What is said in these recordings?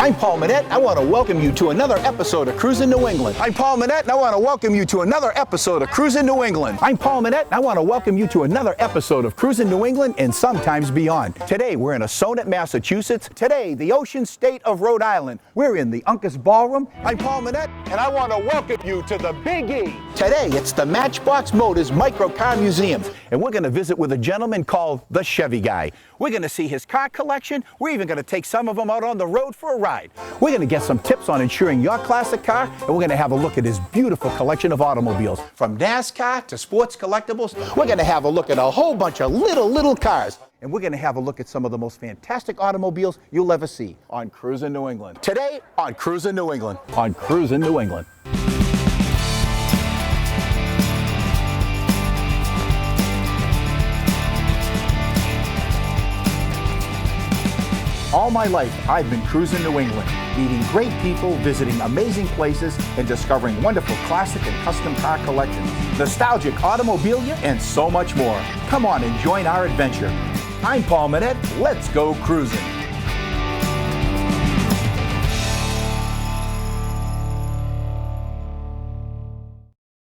I'm Paul Manette. I want to welcome you to another episode of CRUISIN New England. I'm Paul Manette, and I want to welcome you to another episode of CRUISIN New England. I'm Paul Manette, and I want to welcome you to another episode of CRUISIN New England and sometimes beyond. Today, we're in Assonet, Massachusetts. Today, the ocean state of Rhode Island. We're in the Uncas Ballroom. I'm Paul Manette, and I want to welcome you to the Big E. Today, it's the Matchbox Motors Microcar Museum, and we're going to visit with a gentleman called the Chevy Guy. We're going to see his car collection. We're even going to take some of them out on the road for a ride. We're going to get some tips on insuring your classic car, and we're going to have a look at his beautiful collection of automobiles. From NASCAR to sports collectibles, we're going to have a look at a whole bunch of little cars. And we're going to have a look at some of the most fantastic automobiles you'll ever see on CRUISIN New England. Today on CRUISIN New England. On CRUISIN New England. All my life, I've been cruising New England, meeting great people, visiting amazing places, and discovering wonderful classic and custom car collections, nostalgic automobilia, and so much more. Come on and join our adventure. I'm Paul Manette. Let's go cruising.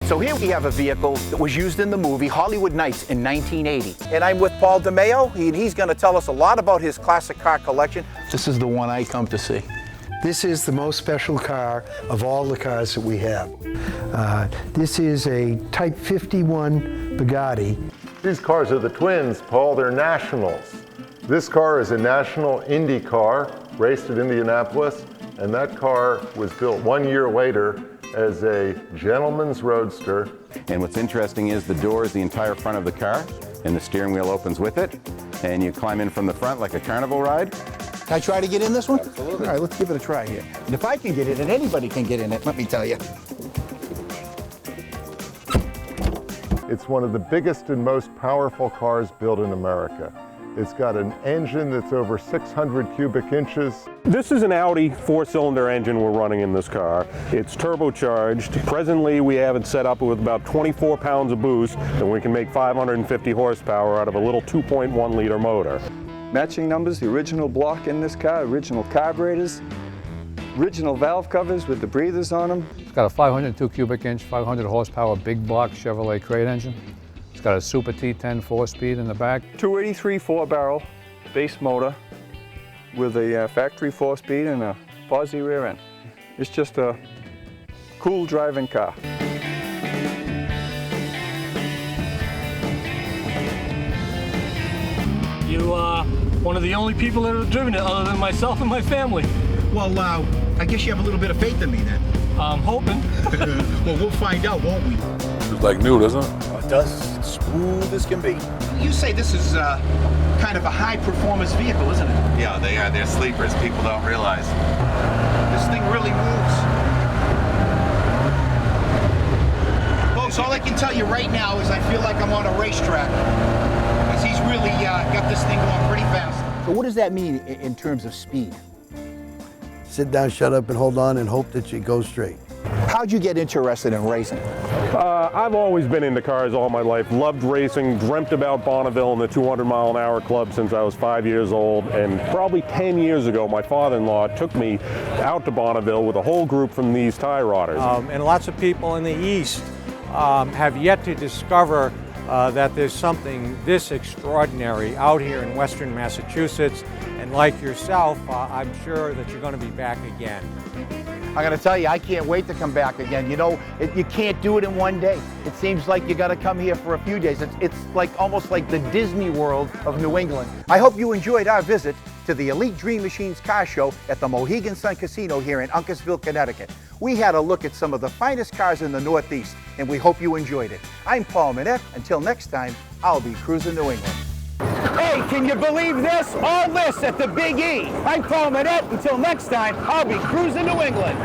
So here we have a vehicle that was used in the movie Hollywood Nights in 1980. And I'm with Paul DeMeo, and he's going to tell us a lot about his classic car collection. This is the one I come to see. This is the most special car of all the cars that we have. This is a Type 51 Bugatti. These cars are the twins, Paul. They're nationals. This car is a national Indy car, raced at Indianapolis, and that car was built 1 year later as a gentleman's roadster. And what's interesting is the door is the entire front of the car, and the steering wheel opens with it, and you climb in from the front like a carnival ride. Can I try to get in this one? Absolutely. All right, let's give it a try here. And if I can get in it, anybody can get in it, let me tell you. It's one of the biggest and most powerful cars built in America. It's got an engine that's over 600 cubic inches. This is an Audi 4-cylinder engine we're running in this car. It's turbocharged. Presently, we have it set up with about 24 pounds of boost, and we can make 550 horsepower out of a little 2.1 liter motor. Matching numbers, the original block in this car, original carburetors, original valve covers with the breathers on them. It's got a 502 cubic inch, 500 horsepower big block Chevrolet crate engine. It's got a Super T10 4-speed in the back. 283 4-barrel base motor with a factory 4-speed and a Fozzie rear end. It's just a cool driving car. You are one of the only people that have driven it other than myself and my family. Well, I guess you have a little bit of faith in me then. I'm hoping. Well, we'll find out, won't we? It's like new, doesn't it? Oh, it does. It's smooth as can be. You say this is kind of a high-performance vehicle, isn't it? Yeah, they are. They're sleepers. People don't realize. This thing really moves. Folks, all I can tell you right now is I feel like I'm on a racetrack. Because he's really got this thing going pretty fast. So what does that mean in terms of speed? Sit down, shut up, and hold on and hope that you go straight. How'd you get interested in racing? I've always been into cars all my life, loved racing, dreamt about Bonneville and the 200-mile-an-hour club since I was 5 years old, and probably 10 years ago, my father-in-law took me out to Bonneville with a whole group from these tie rodders. And lots of people in the East have yet to discover that there's something this extraordinary out here in Western Massachusetts, and like yourself, I'm sure that you're going to be back again. I'm going to tell you, I can't wait to come back again. You know, you can't do it in one day. It seems like you got to come here for a few days. It's like almost like the Disney World of New England. I hope you enjoyed our visit to the Elite Dream Machines car show at the Mohegan Sun Casino here in Uncasville, Connecticut. We had a look at some of the finest cars in the Northeast, and we hope you enjoyed it. I'm Paul Manette. Until next time, I'll be cruising New England. Hey, can you believe this? All this at the Big E. I'm Paul Manette. Until next time, I'll be cruising New England.